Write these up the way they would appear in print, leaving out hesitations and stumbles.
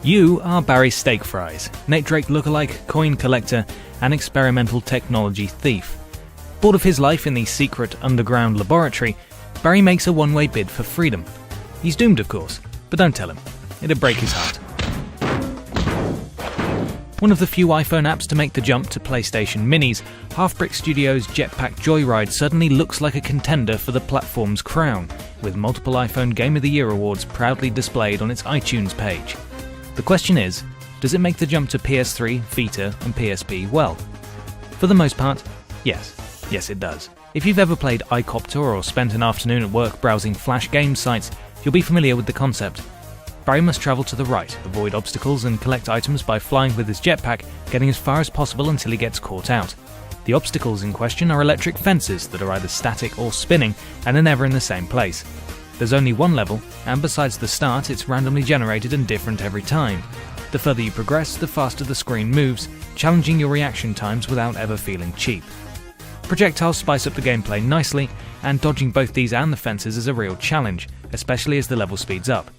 You are Barry Steak Fries, Nate Drake lookalike, coin collector, and experimental technology thief. Bored of his life in the secret underground laboratory, Barry makes a one-way bid for freedom. He's doomed, of course, but don't tell him. It'd break his heart. One of the few iPhone apps to make the jump to PlayStation Minis, Half-Brick Studios' Jetpack Joyride suddenly looks like a contender for the platform's crown, with multiple iPhone Game of the Year awards proudly displayed on its iTunes page. The question is, does it make the jump to PS3, Vita, and PSP well? For the most part, yes. Yes, it does. If you've ever played iCopter or spent an afternoon at work browsing Flash game sites, you'll be familiar with the concept. Barry must travel to the right, avoid obstacles, and collect items by flying with his jetpack, getting as far as possible until he gets caught out. The obstacles in question are electric fences that are either static or spinning and are never in the same place. There's only one level, and besides the start, it's randomly generated and different every time. The further you progress, the faster the screen moves, challenging your reaction times without ever feeling cheap. Projectiles spice up the gameplay nicely, and dodging both these and the fences is a real challenge, especially as the level speeds up.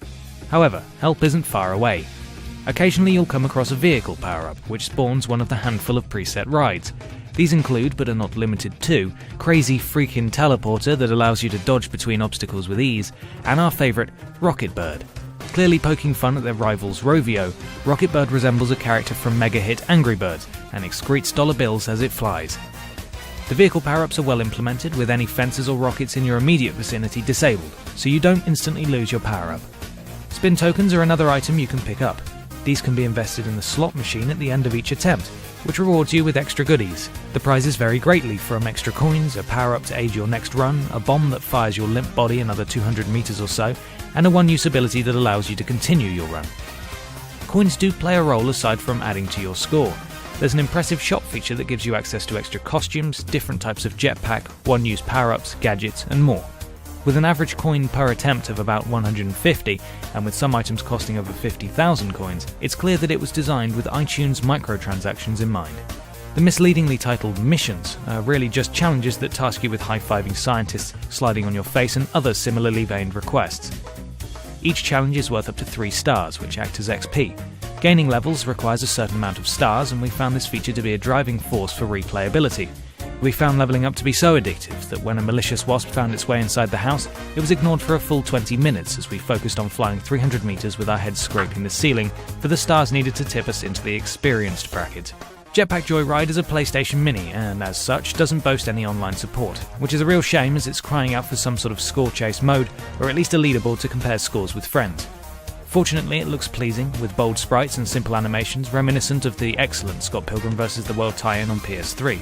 However, help isn't far away. Occasionally you'll come across a vehicle power-up, which spawns one of the handful of preset rides. These include, but are not limited to, Crazy Freakin' Teleporter that allows you to dodge between obstacles with ease, and our favourite, Rocket Bird. Clearly poking fun at their rivals Rovio, Rocket Bird resembles a character from mega hit Angry Birds, and excretes dollar bills as it flies. The vehicle power-ups are well implemented, with any fences or rockets in your immediate vicinity disabled, so you don't instantly lose your power-up. Spin tokens are another item you can pick up. These can be invested in the slot machine at the end of each attempt, which rewards you with extra goodies. The prizes vary greatly, from extra coins, a power-up to aid your next run, a bomb that fires your limp body another 200 meters or so, and a one-use ability that allows you to continue your run. Coins do play a role aside from adding to your score. There's an impressive shop feature that gives you access to extra costumes, different types of jetpack, one-use power-ups, gadgets, and more. With an average coin per attempt of about 150, and with some items costing over 50,000 coins, it's clear that it was designed with iTunes microtransactions in mind. The misleadingly titled missions are really just challenges that task you with high-fiving scientists, sliding on your face, and other similarly veined requests. Each challenge is worth up to 3 stars, which act as XP. Gaining levels requires a certain amount of stars, and we found this feature to be a driving force for replayability. We found leveling up to be so addictive that when a malicious wasp found its way inside the house, it was ignored for a full 20 minutes as we focused on flying 300 meters with our heads scraping the ceiling for the stars needed to tip us into the experienced bracket. Jetpack Joyride is a PlayStation Mini and, as such, doesn't boast any online support, which is a real shame as it's crying out for some sort of score chase mode, or at least a leaderboard to compare scores with friends. Fortunately, it looks pleasing, with bold sprites and simple animations reminiscent of the excellent Scott Pilgrim vs. the World tie-in on PS3.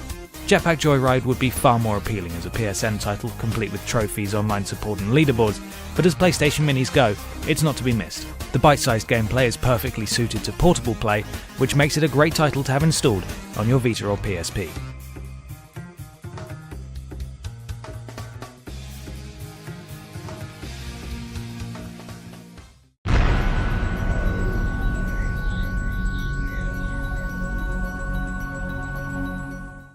Jetpack Joyride would be far more appealing as a PSN title, complete with trophies, online support and leaderboards, but as PlayStation Minis go, it's not to be missed. The bite-sized gameplay is perfectly suited to portable play, which makes it a great title to have installed on your Vita or PSP.